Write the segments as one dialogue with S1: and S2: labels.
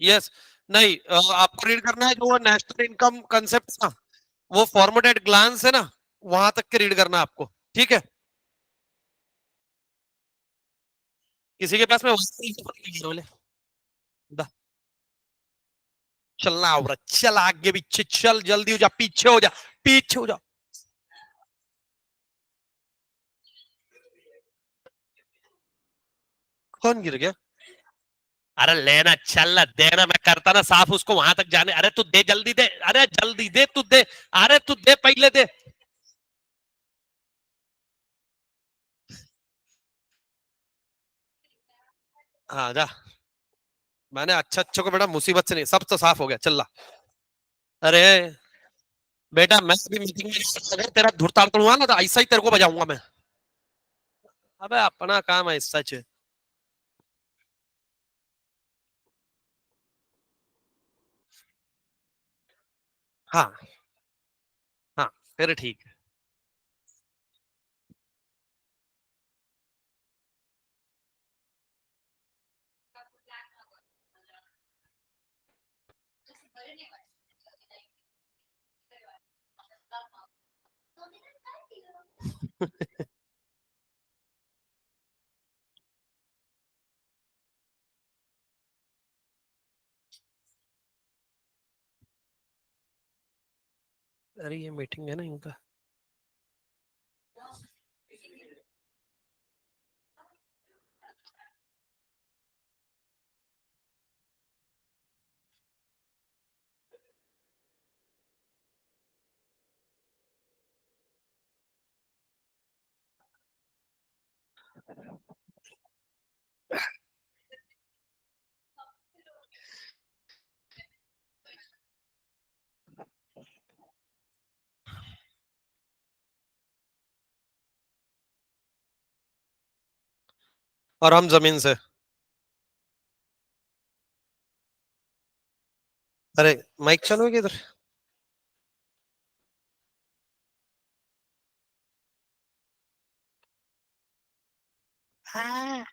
S1: Yes. नहीं, आपको read करना है जो वो नेशनल इनकम कंसेप्ट ना, वो फॉर्मेट एट ग्लांस है ना, वहां तक के रीड करना है आपको। ठीक है। किसी के पास में बोले दा, चलना और चल आगे पीछे चल, जल्दी हो जा, पीछे हो जा, पीछे हो जा। कौन गिर गया? अरे लेना चलना देना, मैं करता ना साफ उसको वहां तक जाने। अरे तू दे जल्दी दे, अरे जल्दी दे तू दे, अरे तू दे पहले दे। हाँ जा। मैंने अच्छा अच्छे को बेटा मुसीबत से नहीं, सब तो साफ हो गया, चल ला। अरे बेटा मैं अभी मीटिंग में, अगर तेरा धुरताड़ हुआ ना तो ऐसा ही तेरे को बजाऊंगा मैं। अबे अपना काम है सच। हाँ हाँ, फिर ठीक है। अरे ये मीटिंग है ना इनका। और हम जमीन से। अरे माइक चालू है कि इधर? हाँ।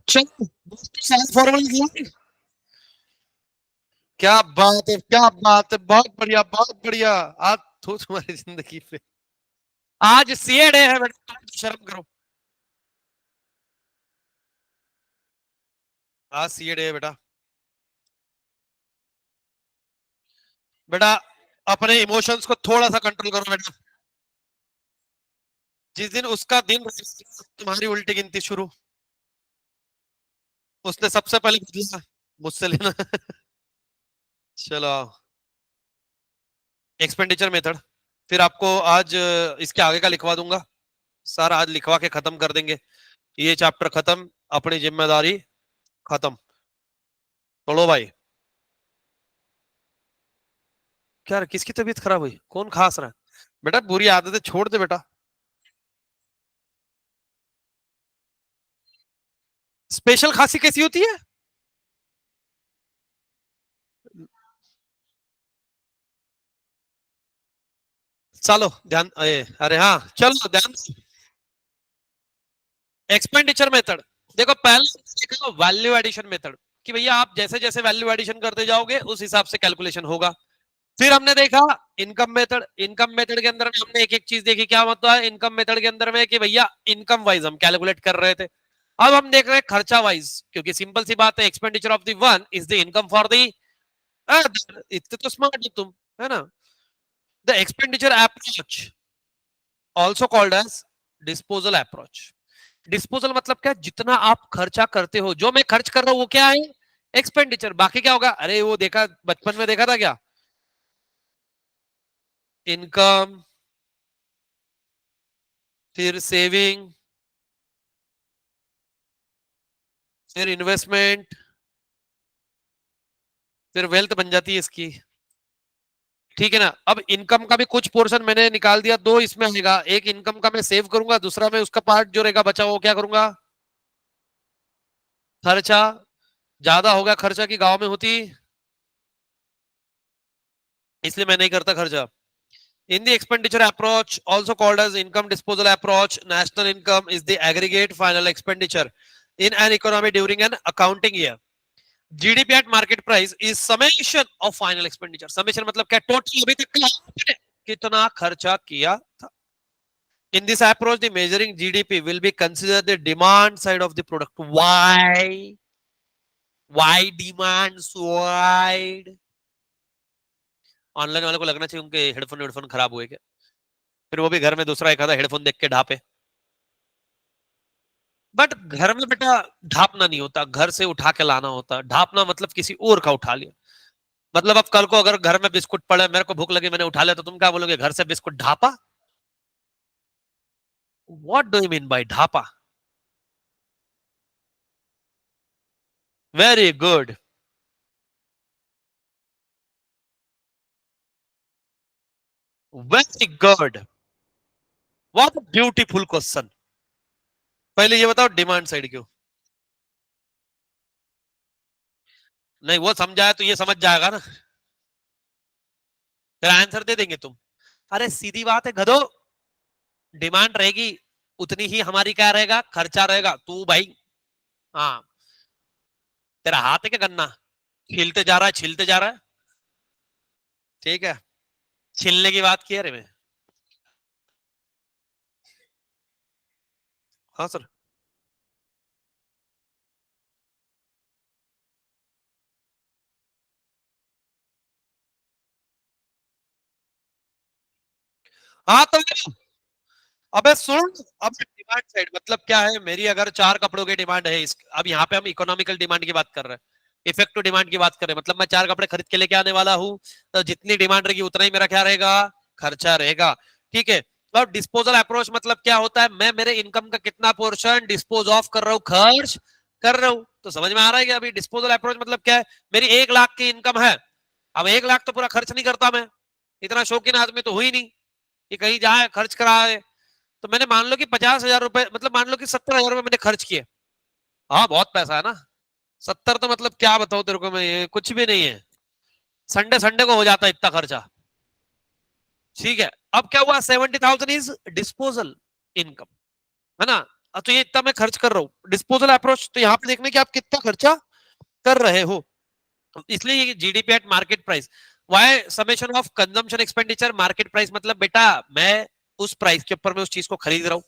S1: चलो फॉर्मूला। क्या बात है, क्या बात है, बहुत बढ़िया, बहुत बढ़िया। आज तो तुम्हारी जिंदगी पे आज सीए डे है बेटा, तुम तो शर्म करो। आज सीए डे है बेटा। बेटा अपने इमोशंस को थोड़ा सा कंट्रोल करो बेटा। जिस दिन उसका दिन तुम्हारी उल्टी गिनती शुरू, उसने सबसे पहले बदला मुझसे लेना। चलो एक्सपेंडिचर मेथड, फिर आपको आज इसके आगे का लिखवा दूंगा। सर आज लिखवा के खत्म कर देंगे, ये चैप्टर खत्म, अपनी जिम्मेदारी खत्म। तोड़ो भाई। क्या किसकी तबीयत खराब हुई, कौन खास रहा है? बेटा बुरी आदतें छोड़ दे बेटा। स्पेशल खांसी कैसी होती है? चलो ध्यान, अरे हाँ चलो ध्यान। एक्सपेंडिचर मेथड, देखो पहले देखो वैल्यू एडिशन मेथड, कि भैया आप जैसे जैसे वैल्यू एडिशन करते जाओगे उस हिसाब से कैलकुलेशन होगा। फिर हमने देखा इनकम मेथड, इनकम मेथड के अंदर में हमने एक एक चीज देखी, क्या मतलब है इनकम मेथड के अंदर में, कि भैया इनकम वाइज हम कैलकुलेट कर रहे थे। अब हम देख रहे हैं खर्चा वाइज, क्योंकि सिंपल सी बात है, expenditure of the one is the income for the other. इतने तो स्मार्ट हो तुम, है ना? The expenditure approach also called as disposal approach. Disposal मतलब क्या, जितना आप खर्चा करते हो, जो मैं खर्च कर रहा हूं वो क्या है, एक्सपेंडिचर। बाकी क्या होगा, अरे वो देखा बचपन में देखा था क्या, इनकम, फिर सेविंग, फिर इन्वेस्टमेंट, फिर वेल्थ बन जाती है इसकी। ठीक है ना? अब इनकम का भी कुछ पोर्शन मैंने निकाल दिया, दो इसमें आएगा, एक इनकम का मैं सेव करूंगा, दूसरा मैं उसका पार्ट जो रहेगा बचा वो क्या करूंगा, खर्चा। ज्यादा होगा खर्चा की गांव में होती, इसलिए मैं नहीं करता खर्चा। In the expenditure approach, also called as income disposal approach, national income is the aggregate final expenditure in an economy during an accounting year. GDP at market price is summation of final expenditure. Summation मतलब क्या, total अभी तक का आपने कितना खर्चा किया था। In this approach, the measuring GDP will be considered the demand side of the product. Why? Why demand side? Online वाले को लगना चाहिए उनके हेडफोन हेडफोन खराब हुए क्या, फिर वो भी घर में दूसरा एक आधा हेडफोन देख के ढापे। बट घर में बेटा ढापना नहीं होता, घर से उठा के लाना होता। ढापना मतलब किसी और का उठा लिया। मतलब अब कल को अगर घर में बिस्कुट पड़े, मेरे को भूख लगी, मैंने उठा लिया, तो तुम क्या बोलोगे, घर से बिस्कुट ढापा? What do you mean by ढापा? Very good, very good, what beautiful question. पहले ये बताओ डिमांड साइड क्यों? नहीं वो समझाया तो ये समझ जाएगा ना, फिर आंसर दे देंगे तुम। अरे सीधी बात है गधो, डिमांड रहेगी उतनी ही हमारी क्या रहेगा, खर्चा रहेगा। तू भाई, हाँ, तेरा हाथ है क्या गन्ना, छीलते जा रहा है, छीलते जा रहा है। ठीक है, छीलने की बात की है रे मैं। हाँ सर। हाँ तो अबे सुन, अब डिमांड साइड मतलब क्या है, मेरी अगर 4 कपड़ों की डिमांड है अब यहाँ पे हम इकोनॉमिकल डिमांड की बात कर रहे हैं, इफेक्टिव डिमांड की बात कर रहे हैं। मतलब मैं 4 कपड़े खरीद के लेके आने वाला हूँ, तो जितनी डिमांड रहेगी उतना ही मेरा क्या रहेगा, खर्चा रहेगा। ठीक है। और डिस्पोजल अप्रोच मतलब क्या होता है, मैं मेरे इनकम का कितना पोर्शन डिस्पोज ऑफ कर रहा हूँ, खर्च कर रहा हूँ। तो समझ में आ रहा है कि अभी डिस्पोजल अप्रोच मतलब क्या है, मेरी 1 लाख की इनकम है, अब 1 लाख तो पूरा खर्च नहीं करता मैं, इतना शौकीन आदमी तो हुई नहीं कि कहीं जाए खर्च कराए। तो मैंने मान लो कि 50,000 रुपए, मतलब मान लो कि 70,000 रुपए मैंने खर्च किए। हाँ बहुत पैसा है ना, 70 तो मतलब क्या बताऊं तेरे को मैं, ये कुछ भी नहीं है, संडे संडे को हो जाता है इतना खर्चा। ठीक है। अब क्या हुआ, 70,000 इज डिस्पोजल इनकम, है ना? तो ये इतना मैं खर्च कर रहा हूँ, डिस्पोजल अप्रोच। तो यहाँ पे देखना कि आप कितना खर्चा कर रहे हो। तो इसलिए ये GDP at market price. Y summation of consumption expenditure market price, मतलब बेटा मैं उस प्राइस के ऊपर मैं उस चीज को खरीद रहा हूँ।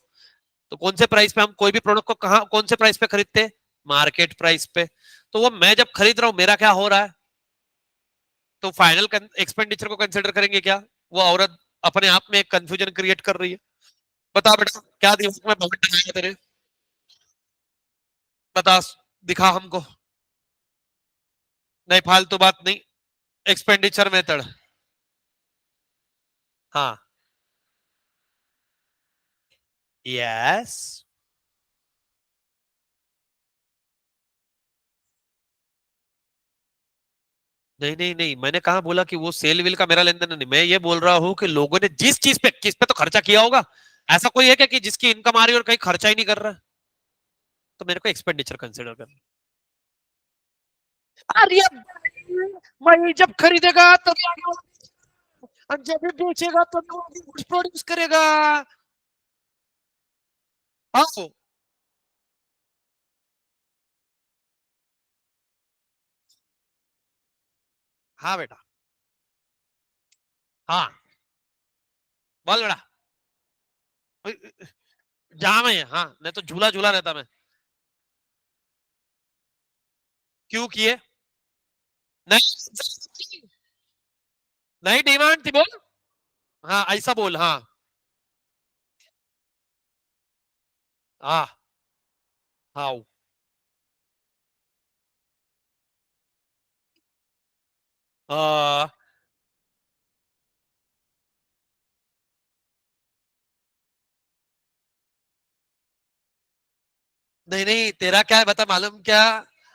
S1: तो कौन से प्राइस पे हम कोई भी प्रोडक्ट को कहा कौन से प्राइस पे खरीदते हैं? मार्केट प्राइस पे। तो वो मैं जब खरीद रहा हूं मेरा क्या हो रहा है? तो फाइनल एक्सपेंडिचर को कंसिडर करेंगे क्या? वो औरत अपने आप में एक कंफ्यूजन क्रिएट कर रही है। बता बेटा क्या दिमाग में बवंडर आया तेरे? बता, दिखा हमको। नहीं फालतू बात नहीं। Expenditure method. हाँ। यस। नहीं नहीं नहीं, मैंने कहा बोला कि वो सेल विल का मेरा लेन देन नहीं। मैं ये बोल रहा हूँ कि लोगों ने जिस चीज पे किस पे तो खर्चा किया होगा। ऐसा कोई है क्या कि जिसकी इनकम आ रही है और कहीं खर्चा ही नहीं कर रहा? तो मेरे को एक्सपेंडिचर कंसिडर करना। अरे भाई जब खरीदेगा तभी आगे और जब भी बेचेगा तभी वो आगे कुछ प्रोड्यूस करेगा। हाँ। हाँ बेटा। हाँ बोल बेटा। जहां मैं, हाँ नहीं तो झूला झूला रहता मैं। क्यों किए? नहीं नहीं, डिमांड थी बोल। हाँ ऐसा बोल, हाँ। हाँ। हाँ। नहीं नहीं, तेरा क्या है बता, मालूम क्या?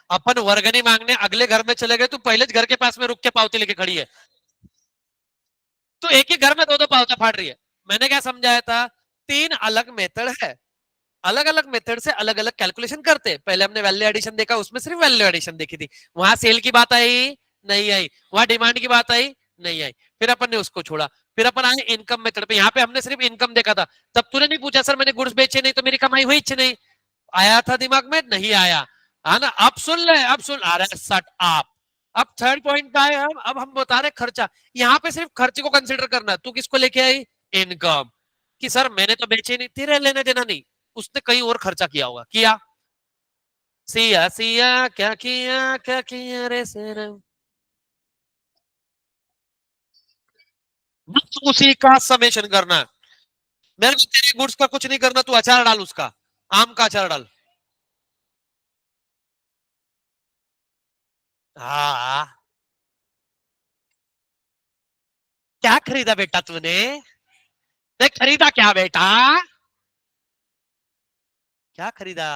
S1: अपन वर्गनी मांगने अगले घर में चले गए, तू पहले घर के पास में रुक के पावती लेके खड़ी है। तो एक ही घर में दो दो पावती फाड़ रही है। मैंने क्या समझाया था? तीन अलग मेथड है। अलग अलग मेथड से अलग अलग कैलकुलेशन करते हैं। पहले हमने वैल्यू एडिशन देखा, उसमें सिर्फ वैल्यू एडिशन देखी थी। वहां सेल की बात आई नहीं आई, वहां डिमांड की बात आई नहीं आई। फिर अपन ने उसको छोड़ा। फिर अपन आए इनकम मेथड पे। यहाँ पे हमने सिर्फ इनकम देखा था। तब तूने नहीं पूछा सर मैंने गुड्स बेचे नहीं तो मेरी कमाई हुई नहीं? आया था दिमाग में? नहीं आया। है ना? अब सुन ले, अब सुन आ रहा है सट आप। अब थर्ड पॉइंट का है, हम अब हम बता रहे खर्चा। यहाँ पे सिर्फ खर्चे को कंसिडर करना। तू किसको लेके आई? इनकम। कि सर मैंने तो बेचे नहीं, तेरे लेने देना नहीं। उसने कहीं और खर्चा किया होगा, किया? सिया सिया क्या किया रे सेरा। बस उसी का समेशन करना है। मेरे को तेरे गुड्स का कुछ नहीं करना। तू अचार डाल उसका, आम का अचार डाल। हाँ। क्या खरीदा बेटा तूने? देख खरीदा क्या बेटा? क्या खरीदा?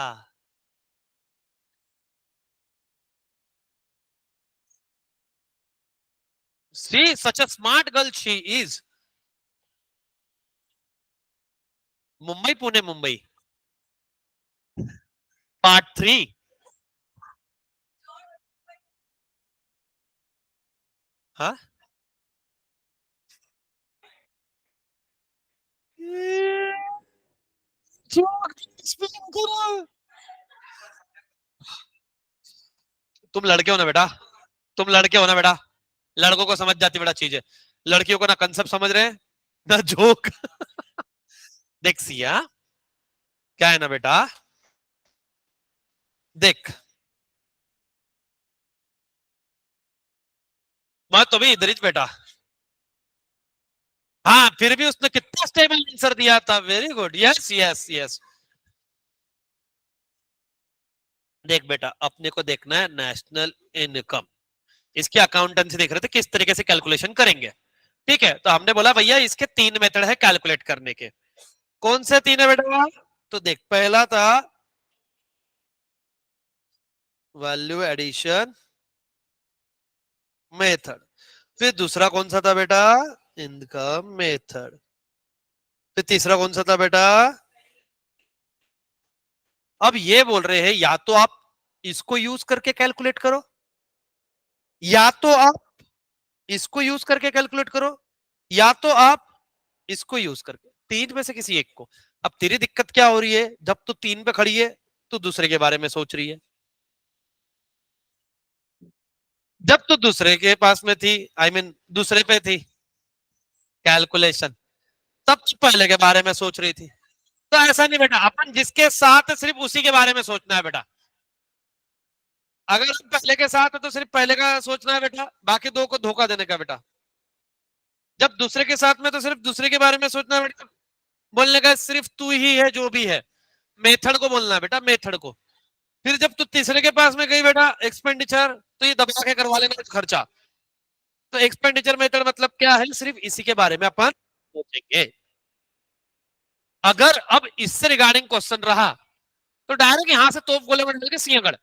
S1: See such a smart girl she is. Mumbai Pune Mumbai. Part 3। हाँ। तुम लड़के हो ना बेटा? तुम लड़के हो ना बेटा? लड़कों को समझ जाती बेटा चीजें। लड़कियों को ना कंसेप्ट समझ रहे हैं ना जोक। देख सिया, क्या है ना बेटा, देख मैं तो भी इधर ही बेटा। हाँ फिर भी उसने कितना स्टेबल आंसर दिया था। Very good, yes yes yes. देख बेटा अपने को देखना है नेशनल इनकम। इसकी अकाउंटेंसी देख रहे थे किस तरीके से कैलकुलेशन करेंगे। ठीक है, तो हमने बोला भैया इसके 3 मेथड है कैलकुलेट करने के। कौन से 3 है बेटा? तो देख पहला था वैल्यू एडिशन मेथड। फिर दूसरा कौन सा था बेटा? Income method. फिर तीसरा कौन सा था बेटा? अब ये बोल रहे हैं या तो आप इसको यूज करके कैलकुलेट करो, या तो आप इसको यूज करके कैलकुलेट करो, या तो आप इसको यूज करके, तीन में से किसी एक को। अब तेरी दिक्कत क्या हो रही है, जब तू 3 पे खड़ी है तो दूसरे के बारे में सोच रही है। जब तू दूसरे के पास में थी, आई मीन दूसरे पे थी कैलकुलेशन, तब तू पहले के बारे में सोच रही थी। तो ऐसा नहीं बेटा, अपन जिसके साथ सिर्फ उसी के बारे में सोचना है बेटा। अगर हम पहले के साथ है तो सिर्फ पहले का सोचना है बेटा, बाकी दो को धोखा देने का बेटा। जब दूसरे के साथ में तो सिर्फ दूसरे के बारे में सोचना है बेटा, बोलने का सिर्फ तू ही है जो भी है, मेथड को बोलना है बेटा, मेथड को। फिर जब तू तीसरे के पास में गई बेटा एक्सपेंडिचर, तो ये दबा के करवा लेना खर्चा। तो एक्सपेंडिचर मेथड मतलब क्या है, सिर्फ इसी के बारे में अपन सोचेंगे। अगर अब इससे रिगार्डिंग क्वेश्चन रहा तो डायरेक्ट यहां से तोप गोले में डाल के सिंहगढ़।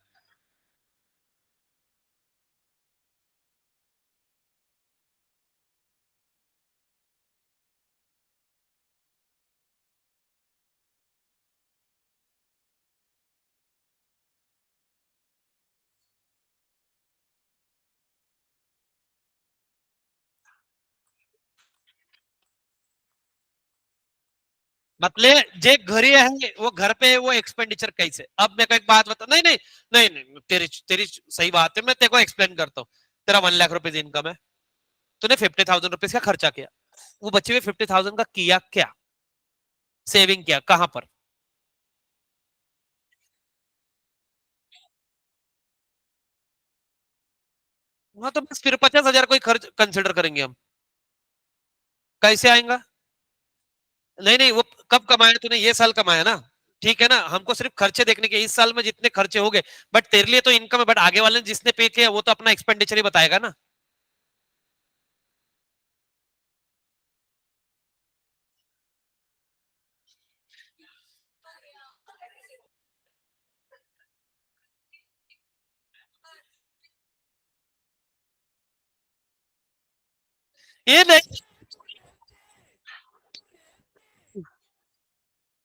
S1: मतलब जे घरी है वो घर पे वो एक्सपेंडिचर कैसे, अब मेरे को एक बात बता। नहीं नहीं नहीं नहीं, तेरी तेरी सही बात है, मैं तेरे को एक्सप्लेन करता हूँ। तेरा 1 लाख रुपीज इनकम है, तूने 50,000 रुपीज का खर्चा किया, वो बचे हुए 50,000 का किया क्या, सेविंग किया कहां पर? हाँ तो बस फिर 50,000 कोई खर्च कंसिडर करेंगे हम। कैसे आएगा? नहीं नहीं, वो कब कमाया तूने, ये साल कमाया ना? ठीक है ना, हमको सिर्फ खर्चे देखने के, इस साल में जितने खर्चे हो गए, बट तेरे लिए तो इनकम है, बट आगे वाले ने जिसने पे किया वो तो अपना एक्सपेंडिचर ही बताएगा ना। ये नहीं,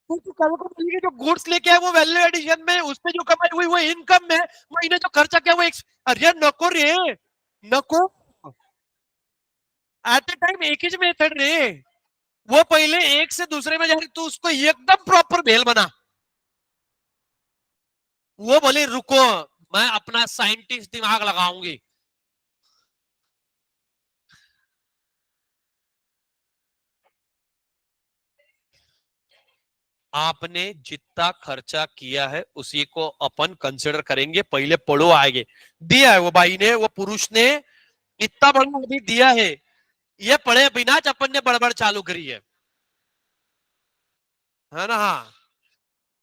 S1: तो कल को बोलेंगे जो गुड्स लेके आए वो वैल्यू एडिशन में, उसमें जो कमाई हुई वो इनकम में, महीने जो खर्चा किया वो अरे नको रे, नको। एट ए टाइम एक ही मेथड रे, वो पहले एक से दूसरे में जा रही, तू उसको एकदम प्रॉपर भेल बना। वो बोले रुको, मैं अपना साइंटिस्ट दिमाग लगाऊंगी। आपने जितना खर्चा किया है उसी को अपन कंसिडर करेंगे, पहले पढ़ो आएंगे। दिया है वो भाई ने, वो पुरुष ने इतना बड़ा अभी दिया है, ये पढ़े बिना अपन ने बड़बड़ चालू करी है ना? हाँ,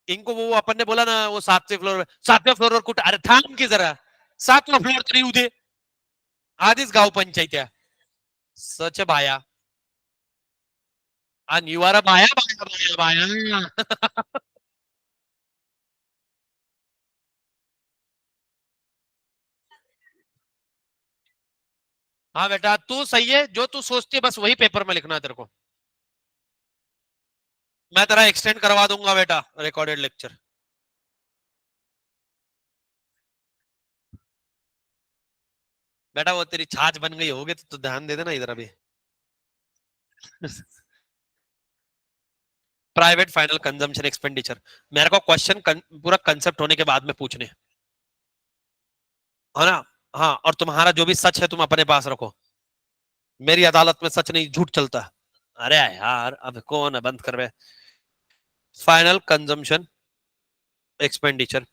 S1: इनको वो अपन ने बोला ना वो 7वें फ्लोर, 7वें फ्लोर कुठे, अरे थांब की जरा, 7वां फ्लोर तरी येऊ दे, आधीच गाव पंचायत आहे. सच बाया, आणि यू आर अ बाया बाया बाया बाया. हाँ बेटा तू सही है, जो तू सोचती है बस वही पेपर में लिखना है तेरे को। मैं तेरा एक्सटेंड करवा दूंगा बेटा रिकॉर्डेड लेक्चर। बेटा वो तेरी छाछ बन गई होगी तो ध्यान दे देना इधर अभी। प्राइवेट फाइनल कंजम्पशन एक्सपेंडिचर, मेरे को क्वेश्चन पूरा कंसेप्ट होने के बाद में पूछने, है ना? हाँ, और तुम्हारा जो भी सच है तुम अपने पास रखो, मेरी अदालत में सच नहीं झूठ चलता है। अरे यार अब कौन है, बंद कर। Final consumption expenditure,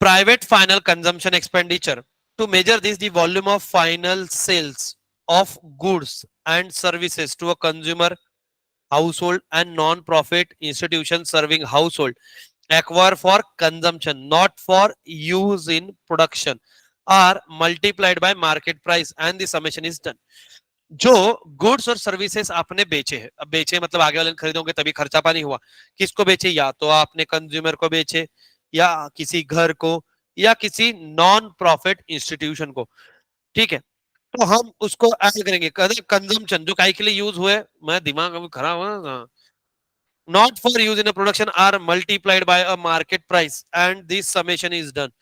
S1: private final consumption expenditure. To measure this, the volume of final sales of goods and services to a consumer, household, and non-profit institution serving household acquire for consumption, not for use in production, are multiplied by market price, and the summation is done. जो goods और services आपने बेचे हैं, अब बेचे मतलब आगे वाले खरीदोगे तभी खर्चा पानी हुआ, किसको बेचे, या तो आपने कंज्यूमर को बेचे, या किसी घर को, या किसी नॉन प्रॉफिट इंस्टीट्यूशन को। ठीक है, तो हम उसको ऐड करेंगे कंजम्पशन, जो काय के लिए यूज हुए, मैं दिमाग अभी खराब हुआ, not for use in a production are multiplied by a market price and this summation is done.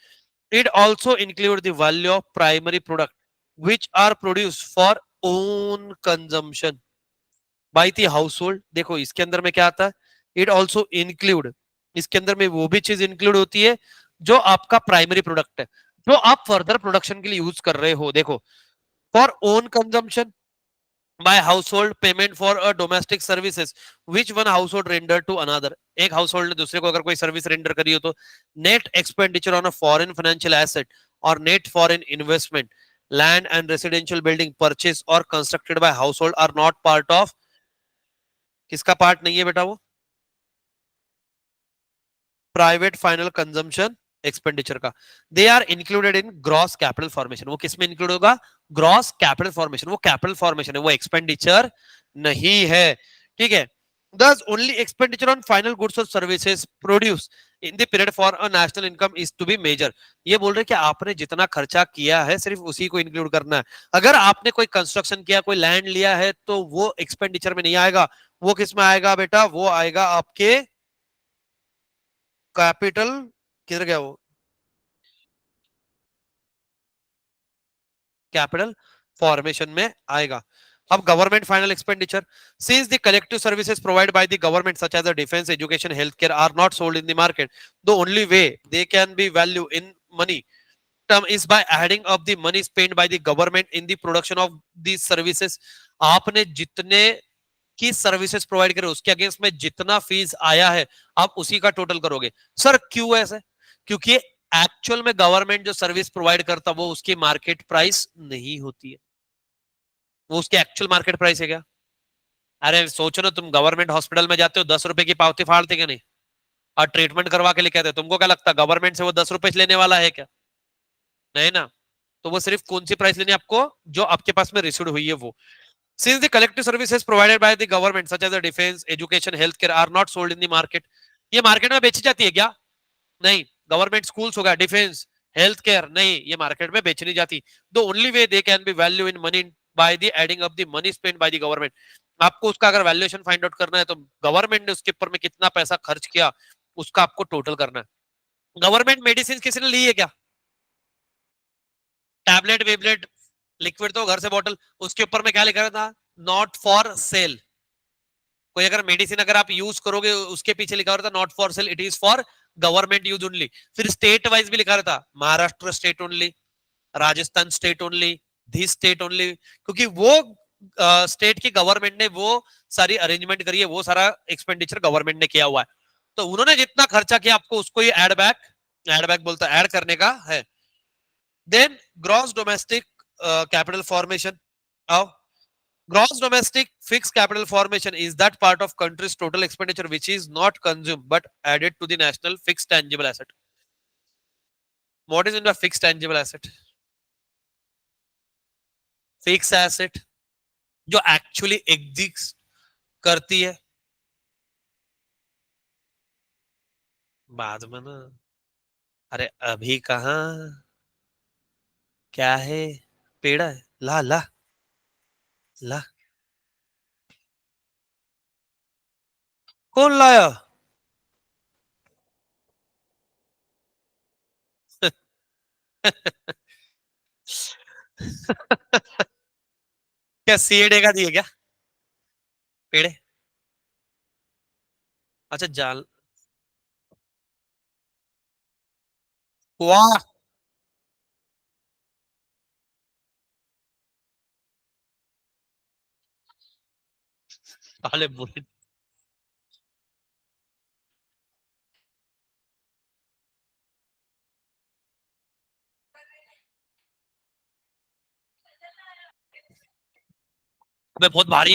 S1: It also include the value of primary product which are produce for own consumption by the हाउस होल्ड। देखो इसके अंदर में क्या आता है, it also include, इसके अंदर में वो भी चीज इंक्लूड होती है जो आपका प्राइमरी प्रोडक्ट है, जो आप फर्दर प्रोडक्शन के लिए यूज कर रहे हो। देखो, for own consumption, by household, payment for a domestic services which one household render to another, एक हाउसहोल्ड ने दूसरे को अगर कोई सर्विस रेंडर करी हो तो, net expenditure on a foreign financial asset और net foreign investment, land and residential building purchase और constructed by household are not part of, किसका पार्ट नहीं है बेटा वो, प्राइवेट फाइनल कंजम्पशन एक्सपेंडिचर का, they are included in gross capital formation. वो किस में इंक्लूड होगा, ग्रॉस कैपिटल फॉर्मेशन, वो कैपिटल फॉर्मेशन है, वो एक्सपेंडिचर नहीं है, ठीक है। Thus, only expenditure on final goods or services produced in the period for a national income is to be measured। ये बोल रहे कि आपने जितना खर्चा किया है सिर्फ उसी को इंक्लूड करना है। अगर आपने कोई कंस्ट्रक्शन किया, कोई लैंड लिया है, तो वो एक्सपेंडिचर में नहीं आएगा, वो किस में आएगा बेटा, वो आएगा आपके कैपिटल, किधर गया वो, कैपिटल फॉर्मेशन में आएगा। अब government final expenditure, since the collective services provide by the government such as the defence, education, health care are not sold in the market, the only way they can be value in money term is by adding up the money spent by the government in the production of these services। आपने जितने की services provide करे उसके against में जितना fees आया है, आप उसी का टोटल करोगे। सर क्यों ऐसे, क्योंकि एक्चुअल में गवर्नमेंट जो सर्विस प्रोवाइड करता वो उसकी मार्केट प्राइस नहीं होती है, वो उसकी एक्चुअल मार्केट प्राइस है क्या। अरे सोचो ना, तुम गवर्नमेंट हॉस्पिटल में जाते हो, 10 रुपए की पावती फाड़ते क्या नहीं, और ट्रीटमेंट करवा के लिए कहते हो, तुमको क्या लगता है गवर्नमेंट से वो 10 रुपए लेने वाला है क्या, नहीं ना। तो वो सिर्फ कौन सी प्राइस लेनी है आपको, जो आपके पास में रिसीव्ड हुई है वो। Since the collective services provided by the government such as the defense, education, healthcare are not sold in the market, ये मार्केट में बेची जाती है क्या, नहीं। गवर्नमेंट स्कूल्स होगा, डिफेंस, हेल्थ केयर, नहीं, ये मार्केट में बेची नहीं जाती। The only way they can be value in money by the adding of the money spend by the government. आपको उसका अगर वैल्यूएशन फाइंड आउट करना है तो गवर्नमेंट ने उसके ऊपर में कितना पैसा खर्च किया उसका आपको टोटल करना है। गवर्नमेंट मेडिसिन किसी ने ली है क्या, टैबलेट वेबलेट, लिक्विड तो घर से बॉटल, उसके ऊपर में क्या लिखा था, नॉट फॉर सेल। कोई अगर मेडिसिन अगर आप यूज करोगे उसके पीछे लिखा रहता not for sale, it is for government use only. फिर स्टेट वाइज भी लिखा रहता, Maharashtra state only, Rajasthan state only, this state only, क्योंकि वो स्टेट की गवर्नमेंट ने वो सारी अरेंजमेंट करी है, वो सारा एक्सपेंडिचर गवर्नमेंट ने किया हुआ है, तो उन्होंने जितना खर्चा किया आपको उसको ही एड बैक बोलता है, ऐड करने का है। Then gross domestic capital formation, gross domestic fixed capital formation is that part of country's total expenditure which is not consumed but added to the national fixed tangible asset। What is in the fixed tangible asset, fixed asset जो actually exist करती है, बाद में ना, अरे अभी कहाँ, क्या है, पेड़ा है, ला ला ला, कौन लाया। क्या सीएडे का दिए क्या, पेड़े, अच्छा जाल, वाह, साले बुरे, मैं बहुत भारी,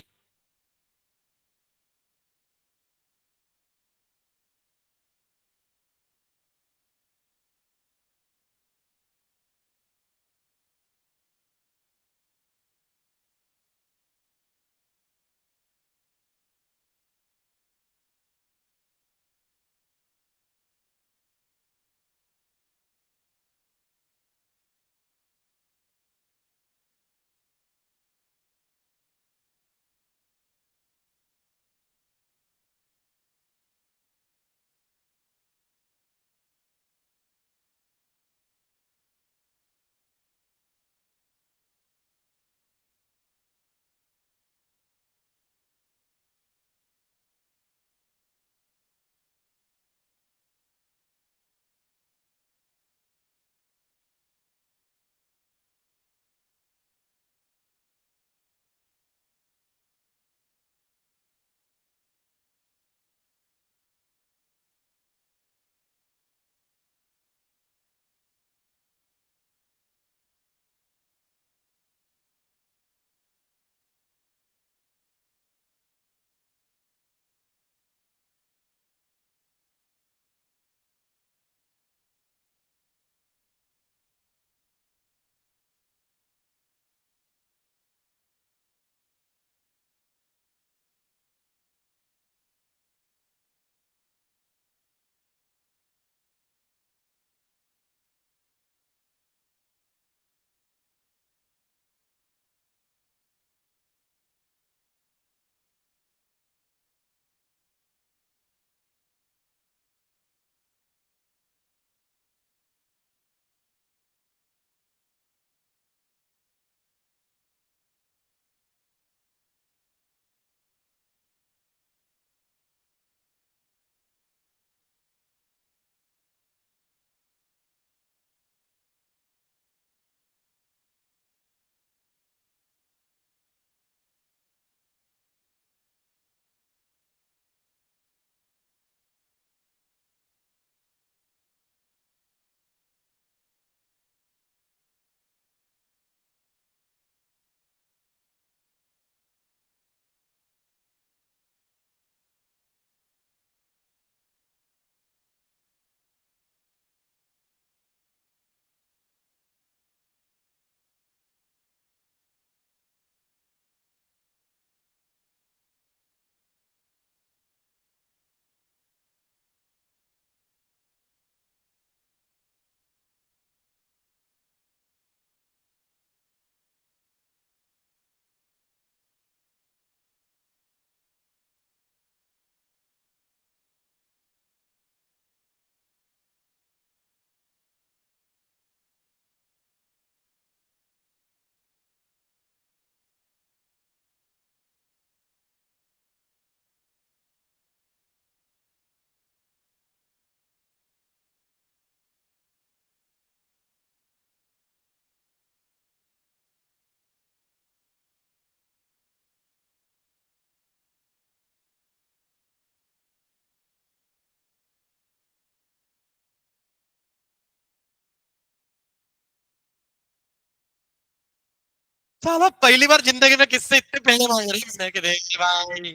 S1: साला पहली बार जिंदगी में किससे इतने पैसे मांग रही है कि देख भाई,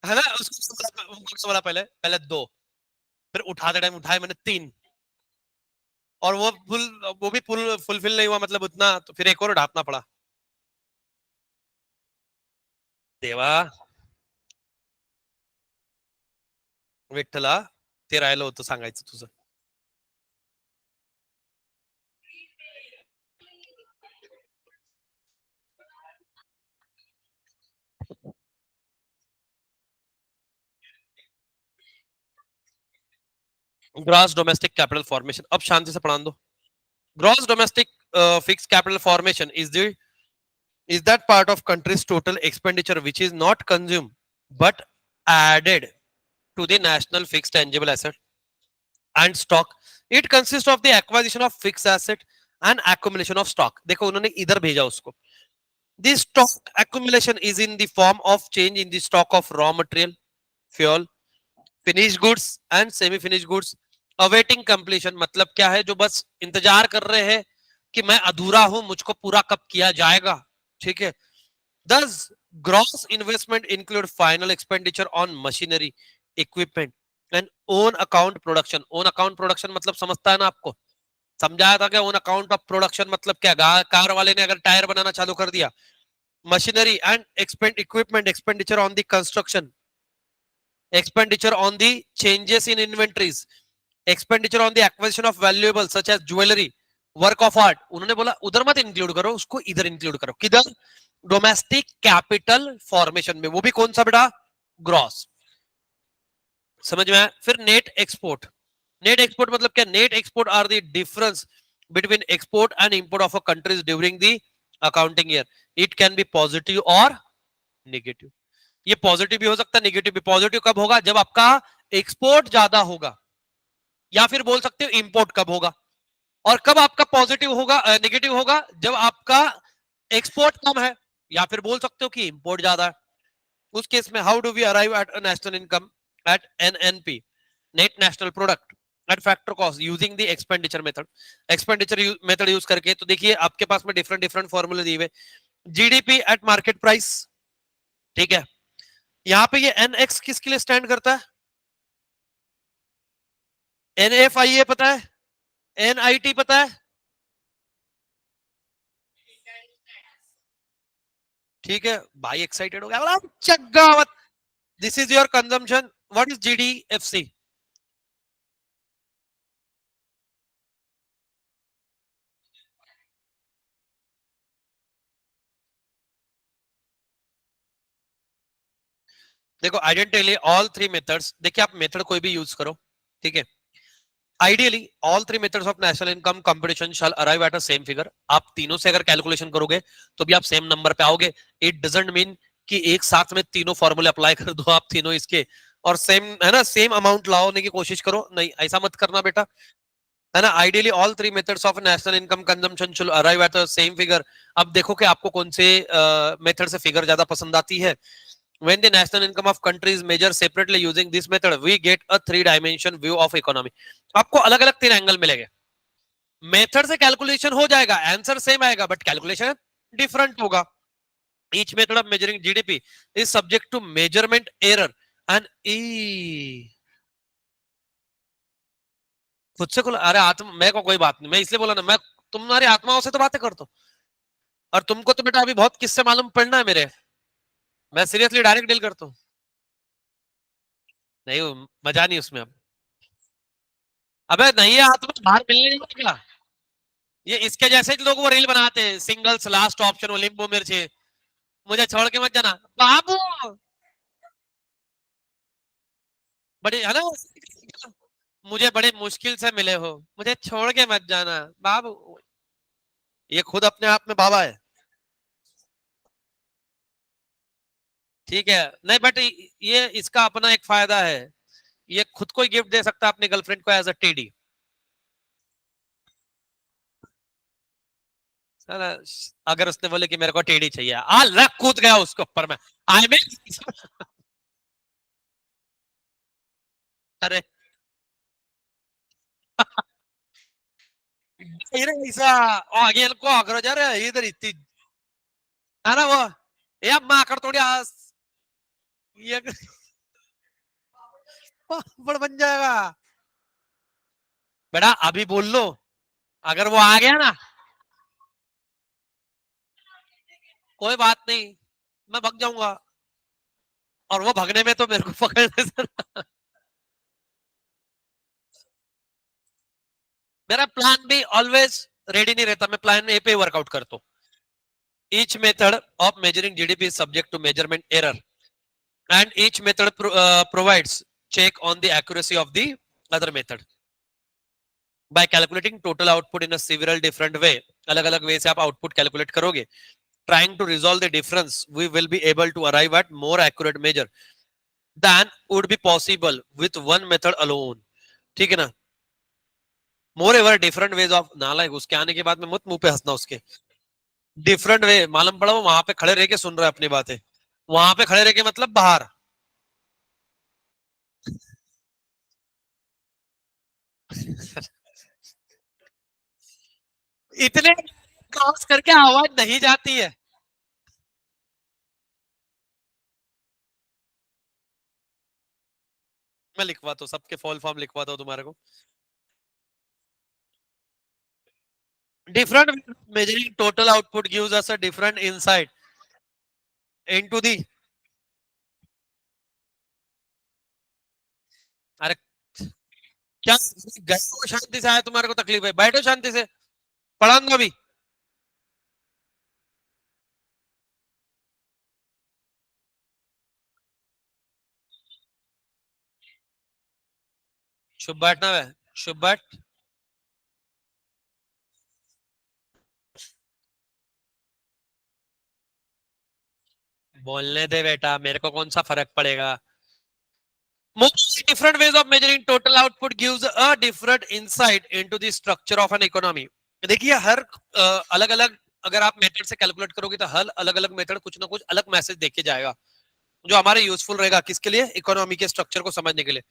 S1: है ना। उसको बोला पहले पहले दो, फिर उठाते टाइम उठाए मैंने तीन, और वो भी फुलफिल नहीं हुआ, मतलब उतना, तो फिर एक और ढापना पड़ा। देवा, विठ्ठला, ते राहिलं होतं सांगायचं तुझं. ग्रॉस डोमेस्टिक कैपिटल फॉर्मेशन, अब शांति से पढ़ा दो. Gross domestic fix capital formation is that part of country's total expenditure which is not consumed but added to the national fixed tangible asset and stock. It consists of the acquisition of fixed asset and accumulation of stock. देखो उन्होंने इधर भेजा उसको. The stock accumulation is in the form of change in the stock of raw material, fuel, finished goods and semi finished goods awaiting completion. मतलब क्या है, जो बस इंतजार कर रहे हैं कि मैं अधूरा हूं, मुझको पूरा कब किया जाएगा. ठीक है. Thus, gross investment include final expenditure on machinery, equipment, and own account production. Own account production मतलब समझता है ना आपको? समझाया था क्या? own account of production मतलब क्या? कार वाले ने अगर टायर बनाना चालू कर दिया, machinery and equipment expenditure on the construction, expenditure on the changes in inventories, expenditure on the acquisition of valuables such as jewelry, work of art. उन्होंने बोला उधर मत इंक्लूड करो, उसको इधर इंक्लूड करो. किधर? डोमेस्टिक कैपिटल फॉर्मेशन में. वो भी कौन सा बेटा? ग्रॉस. समझ में आया? फिर नेट एक्सपोर्ट. नेट एक्सपोर्ट मतलब क्या? Net export are the difference between export and import of a countries during the accounting year. It can be positive और नेगेटिव. ये पॉजिटिव भी हो सकता है, नेगेटिव भी. पॉजिटिव कब होगा? जब आपका एक्सपोर्ट ज्यादा होगा, या फिर बोल सकते हो इंपोर्ट कब होगा. और कब आपका पॉजिटिव होगा, नेगेटिव होगा? जब आपका एक्सपोर्ट कम है, या फिर बोल सकते हो कि इंपोर्ट ज्यादा है. उस केस में how do we arrive at a national income at NNP, net national product at factor cost using the expenditure method. Expenditure method use करके. तो देखिए आपके पास में डिफरेंट डिफरेंट फॉर्मूले दिए हुए. GDP at market price. ठीक है. यहाँ पे ये एनएक्स किसके लिए स्टैंड करता है? एनएफआईए पता है? एनआईटी पता है? ठीक है भाई, एक्साइटेड हो गया बोला चग्गावत. This is your consumption. What is GDFC? देखो आइडेंटिटी ऑल थ्री मेथड्स. देखिए आप मेथड कोई भी यूज करो, ठीक है. Ideally all three methods of national income competition shall arrive at a same figure. आप तीनों से अगर कैलकुलेशन करोगे तो भी आप सेम नंबर पे आओगे. इट डजंट मीन कि एक साथ में तीनों फॉर्मूले अप्लाई कर दो आप तीनों इसके, और सेम है ना, सेम अमाउंट लाने की कोशिश करो. नहीं, ऐसा मत करना बेटा, है ना. Ideally all three methods of national income consumption should arrive at the same figure. अब देखो कि आपको कौन से मेथड से फिगर ज्यादा पसंद आती है. When the national income of country is measured separately using this method, we get a three dimension view of economy. आपको अलग अलग तीन एंगल मिलेंगे. मेथड से कैलकुलेशन हो जाएगा, आंसर सेम आएगा, बट कैलकुलेशन डिफरेंट होगा. Each method of measuring GDP is subject to measurement error and खुद से अरे आत्मा, मैं को कोई बात नहीं, मैं इसलिए बोला ना, मैं तुम्हारी आत्माओं से तो बातें करता हूँ. और तुमको तो बेटा अभी बहुत किससे मालूम पड़ना है मेरे. मैं सीरियसली डायरेक्ट डील करता हूँ. नहीं, मजा नहीं उसमें अब. अबे नहीं है आत्मा, बाहर मिलने नहीं लगेगा. ये इसके जैसे लोग वो रील बनाते हैं, सिंगल्स लास्ट ऑप्शन वो नींबू मिर्ची, मुझे छोड़ के मत जाना बाबू. बड़े है ना, मुझे बड़े मुश्किल से मिले हो, मुझे छोड़ के मत जाना बाबू. ये खुद अपने आप में बाबा है. ठीक है. नहीं बट ये इसका अपना एक फायदा है. ये खुद को ही गिफ्ट दे सकता है अपनी गर्लफ्रेंड को एज अ टेडी. अगर उसने बोले कि मेरे को टेडी चाहिए, आ लग कूद गया उसके ऊपर में. आई मीन अरे 이래 이사 아 얘는 꼭 그러잖아 얘들 있지. है ना वो, ये अम्मा आकर थोड़ी ये बड़ बन जाएगा। बेटा अभी बोल लो, अगर वो आ गया ना, कोई बात नहीं, मैं भग जाऊंगा, और वो भगने में तो मेरे को पकड़ने से मेरा प्लान भी ऑलवेज रेडी नहीं रहता, मैं प्लान ए पे वर्कआउट करता हूँ। Each method of measuring GDP is subject to measurement error and each method provides check on the accuracy of the other method by calculating total output in a several different way. अलग अलग वे से आप output calculate करोगे, trying to resolve the difference we will be able to arrive at more accurate measure than would be possible with one method alone. ठीक है ना? मोर ever different ways of, नालायक उसके आने के बाद में मत मुंह पे हंसना उसके, डिफरेंट वे मालूम पड़ा, वो वहां पे खड़े रह के सुन रहा है अपनी बातें, वहां पे खड़े रह के मतलब बाहर। इतने क्रॉस करके आवाज नहीं जाती है। मैं लिखवाता हूँ सबके फॉल फॉर्म, लिखवाता हूँ तुम्हारे को। different measuring total output gives us a different insight into the, अरे क्या गए हो शांति से, आया तुम्हारे को तकलीफ है, बैठो शांति से, पढ़ाऊंगा अभी। शुभ बैठना है, शुभ बैठ। बोलने दे बेटा, मेरे को कौन सा फर्क पड़ेगा। Most different ways of measuring total output gives a different insight into the structure of an economy. देखिए हर अलग अलग, अगर आप मेथड से कैलकुलेट करोगे तो हर अलग अलग मेथड कुछ ना कुछ अलग मैसेज देके जाएगा, जो हमारे यूजफुल रहेगा किसके लिए, इकोनॉमी के स्ट्रक्चर को समझने के लिए।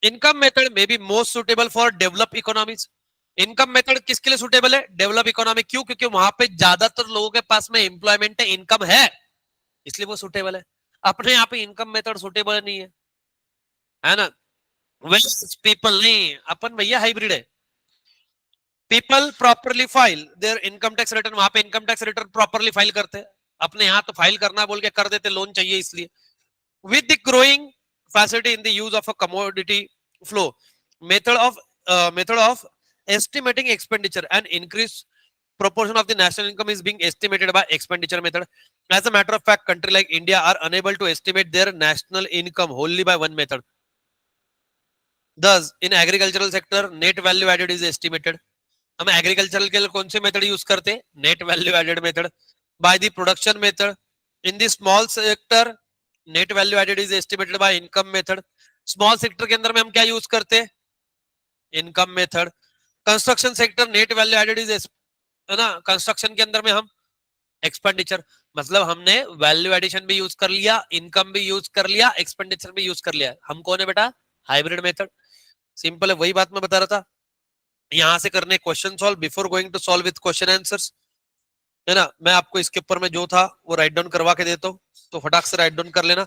S1: Income method may be most suitable for develop economies. Income method किसके लिए सुटेबल है, डेवलप इकोनॉमी। क्यों? क्योंकि वहां पे ज्यादातर लोगों के पास में एम्प्लॉयमेंट है, इनकम है, इसलिए वो सुटेबल है। अपने यहाँ पे इनकम मेथड सुटेबल नहीं है ना। वेस्ट पीपल नहीं, अपन भैया हाइब्रिड है। People properly file there income tax return, वहां पे income tax return properly file करते हैं। अपने यहाँ तो फाइल करना बोल के कर देते, लोन चाहिए इसलिए। with the growing facility in the use of a commodity flow, method of estimating expenditure and increase proportion of the national income is being estimated by expenditure method. As a matter of fact, country like India are unable to estimate their national income wholly by one method. Thus in agricultural sector net value added is estimated. हम agricultural के लिए कौन से method use करते हैं, net value added method. By the production method in the small sector, net value added is estimated by income method. Small sector के अंदर में हम क्या यूज करते हैं, income method. Construction sector net value added is, है ना, construction के अंदर में हम एक्सपेंडिचर, मतलब हमने वैल्यू एडिशन भी यूज कर लिया, इनकम भी यूज कर लिया, एक्सपेंडिचर भी यूज कर लिया। हम कौन है बेटा, हाइब्रिड मेथड। सिंपल है, वही बात मैं बता रहा था। यहां से करने question solve before going to solve with question answers, है ना। मैं आपको इसके ऊपर में जो था वो राइट डाउन करवा के देता हूँ, तो फटाक से राइट डाउन कर लेना।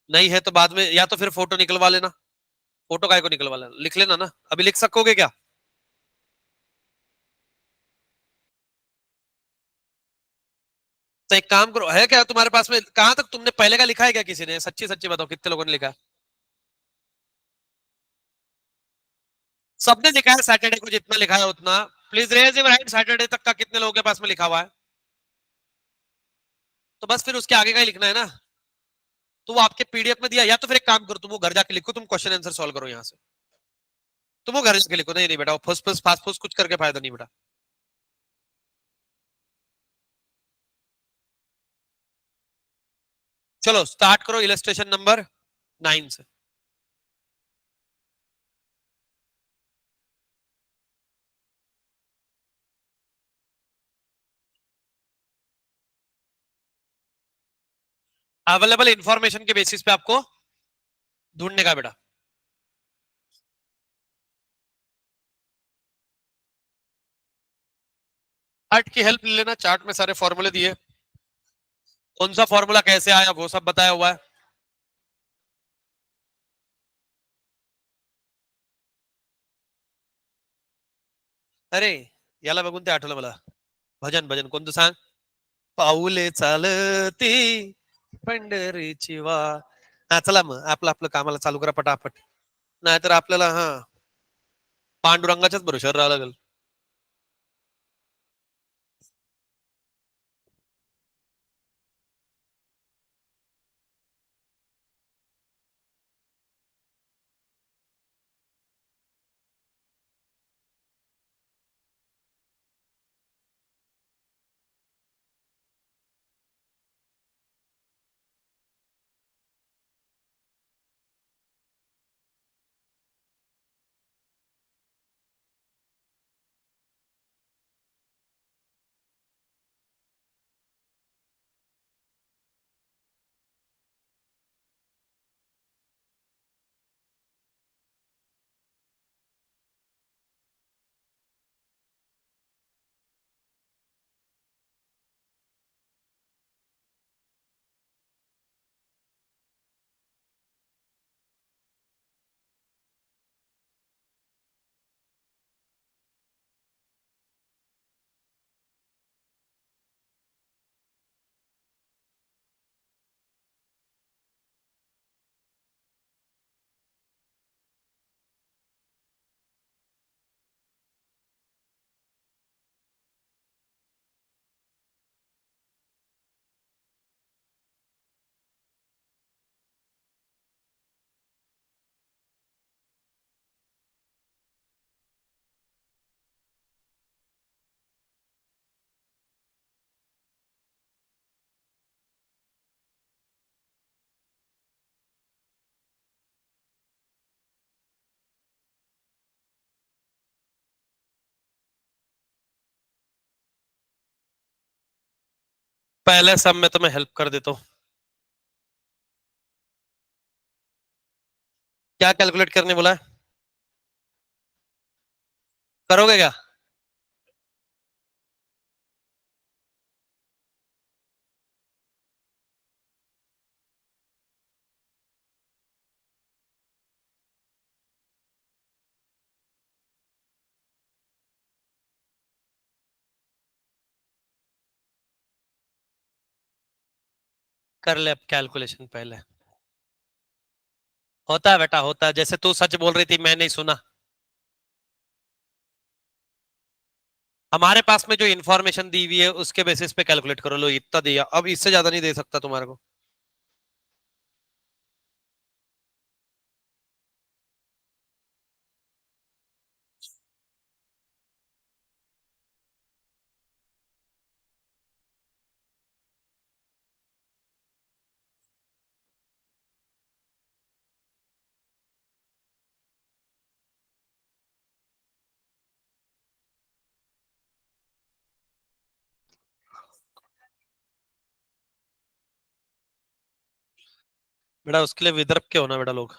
S1: नहीं है तो बाद में, या तो फिर फोटो निकलवा लेना। फोटो काय को निकलवा लेना, लिख लेना ना, अभी लिख सकोगे क्या। तो एक काम करो, है क्या तुम्हारे पास में, कहां तक तुमने पहले का लिखा है क्या किसी ने, सच्ची सच्ची बताओ कितने लोगों ने लिखा है। सबने लिखा है सैटरडे को जितना लिखा है उतना। Please raise your hand, Saturday तक का कितने लोगों के पास में लिखा हुआ है। तो बस फिर उसके आगे का ही लिखना है ना। तो वो आपके पीडीएफ में दिया, या तो फिर एक काम करो, तुम वो घर जाके लिखो, तुम क्वेश्चन आंसर सॉल्व करो यहाँ से। तुम वो घर जाके लिखो, नहीं नहीं बेटा, फर्स्ट फर्स्ट फास्ट फूस्ट कुछ करके फायदा नहीं बेटा। चलो स्टार्ट करो इलस्ट्रेशन नंबर 9 से। अवेलेबल इंफॉर्मेशन के बेसिस पे आपको ढूंढने का बेटा। चार्ट की हेल्प ले लेना, चार्ट में सारे फॉर्मूले दिए। कौन सा फॉर्मूला कैसे आया वो सब बताया हुआ है। अरे याला बघून ते आठवलं मला. भजन भजन कोणतं सांग. पाऊले चालती पंढरीची वा. हा चला मग आपलं आपलं कामाला चालू करा पटापट. नाहीतर आपल्याला हा पांडुरंगाच्याच भरोश्यावर राहावं लागेल. पहले सब मैं तुम्हें हेल्प कर देता हूँ. क्या कैलकुलेट करने बोला है. करोगे क्या. कर ले अब कैलकुलेशन पहले. होता है बेटा होता है जैसे तू सच बोल रही थी मैं नहीं सुना. हमारे पास में जो इन्फॉर्मेशन दी हुई है उसके बेसिस पे कैलकुलेट करो. लो इतना दिया अब इससे ज्यादा नहीं दे सकता तुम्हारे को. बेटा उसके लिए विदर्भ के होना बेटा लोग.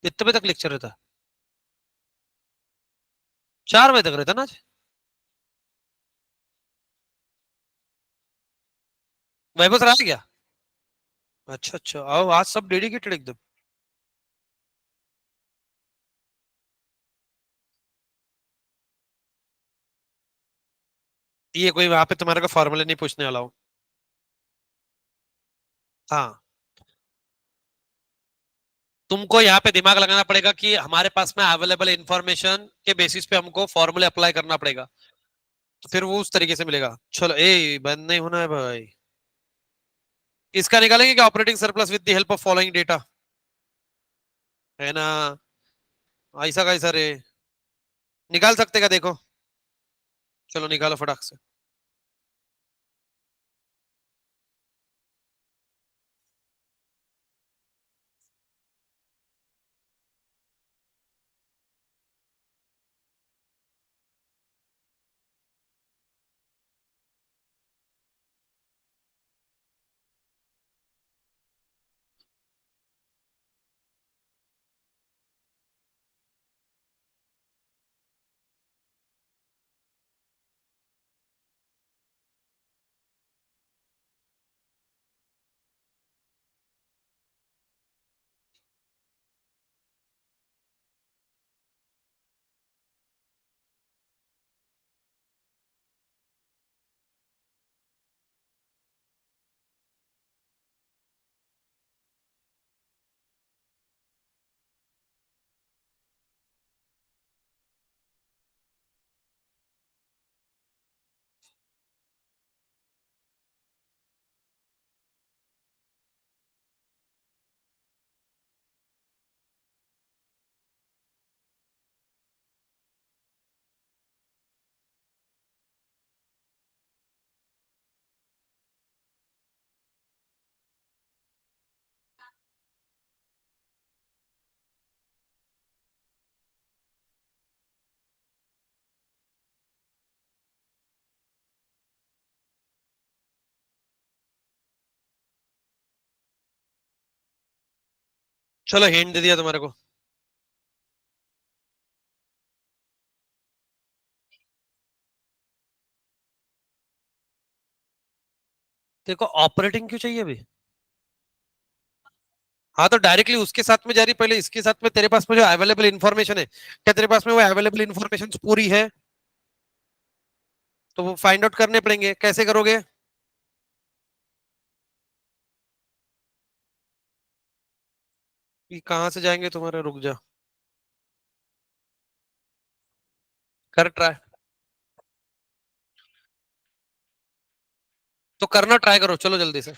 S1: कितने बजे तक लेक्चर रहता? 4 बजे तक रहता ना आज? वैभव सर आ गया? अच्छा अच्छा, आओ आज सब डेडिकेटेड एकदम। ये कोई वहां पे तुम्हारे को फॉर्मूले नहीं पूछने वाला हूँ। हाँ, तुमको यहाँ पे दिमाग लगाना पड़ेगा कि हमारे पास में अवेलेबल इंफॉर्मेशन के बेसिस पे हमको फॉर्मूले अप्लाई करना पड़ेगा। तो फिर वो उस तरीके से मिलेगा। चलो ए बंद नहीं होना है भाई। इसका निकालेंगे क्या, operating surplus with the help of following data, है ना? ऐसा कैसा रे? निकाल सकते क्या देखो? चलो निकालो फटाक से। चलो हिंट दे दिया तुम्हारे को। देखो ऑपरेटिंग क्यों चाहिए अभी? हाँ तो डायरेक्टली उसके साथ में जा रही, पहले इसके साथ में तेरे पास में जो अवेलेबल इन्फॉर्मेशन है, क्या तेरे पास में वो अवेलेबल इन्फॉर्मेशन पूरी है? तो वो फाइंड आउट करने पड़ेंगे, कैसे करोगे? ये कहाँ से जाएंगे तुम्हारे, रुक जा। कर ट्राई। तो करना ट्राई करो, चलो जल्दी से।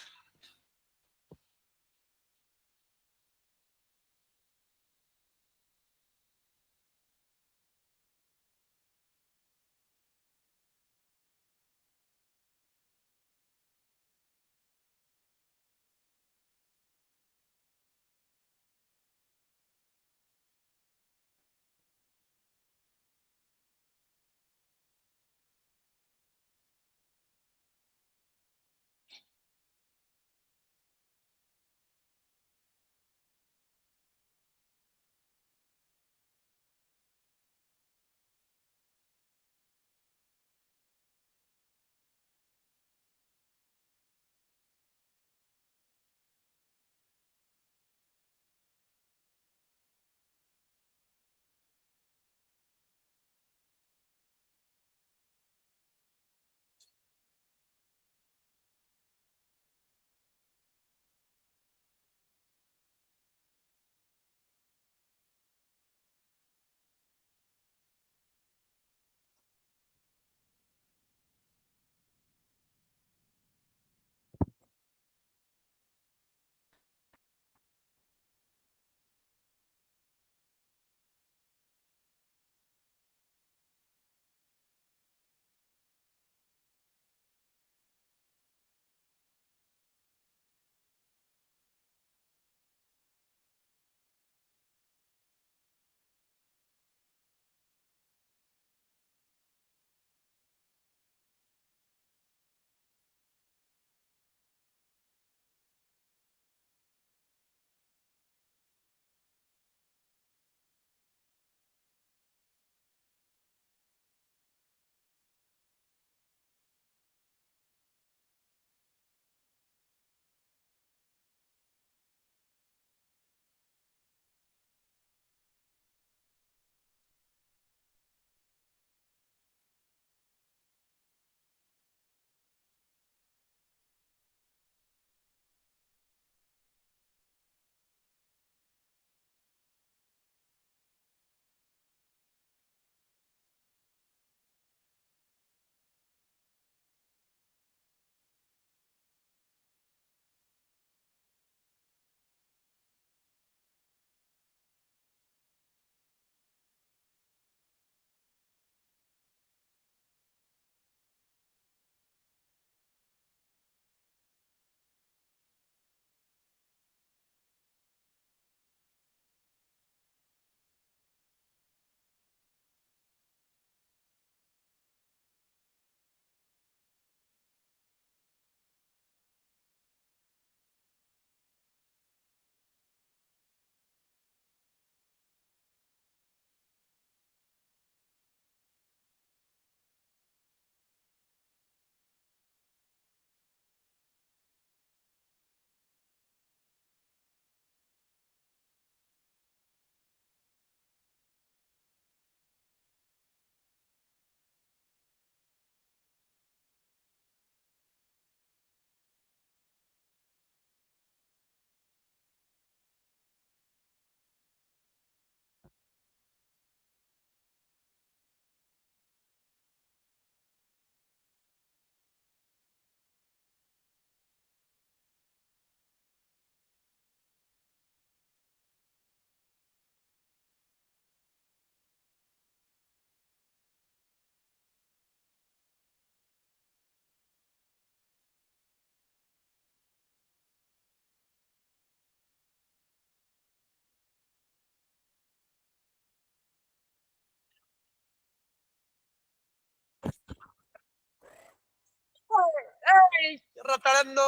S1: रतड़नो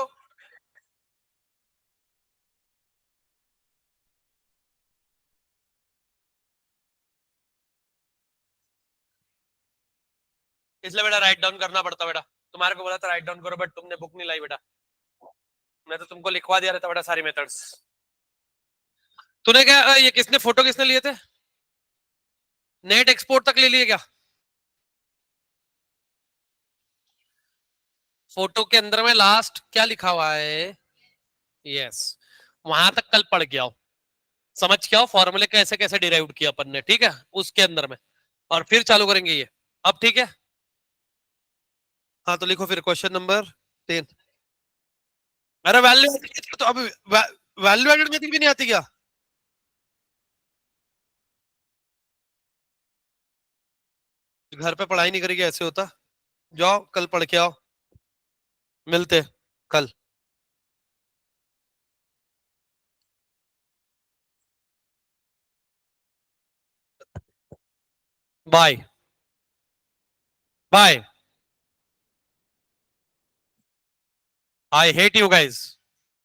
S1: इसलिए बेटा राइट डाउन करना पड़ता बेटा। तुम्हारे को बोला था राइट डाउन करो बट तुमने बुक नहीं लाई बेटा। मैं तो तुमको लिखवा दिया रहता बेटा सारी मेथड्स। तूने क्या ये किसने फोटो किसने लिए थे? नेट एक्सपोर्ट तक ले लिए क्या? फोटो के अंदर में लास्ट क्या लिखा हुआ है? यस, वहां तक कल पढ़ के आओ, समझ के आओ फॉर्मूले कैसे कैसे डिराइव किया अपन ने, ठीक है, उसके अंदर में, और फिर चालू करेंगे ये। अब ठीक है, हाँ तो लिखो फिर क्वेश्चन नंबर 10। अरे वैल्यू तो अब वैल्यू एडेड मेथड भी नहीं आती क्या? घर पे पढ़ाई नहीं करेगी ऐसे होता? जाओ कल पढ़ के आओ, मिलते कल। Bye bye. I hate you guys.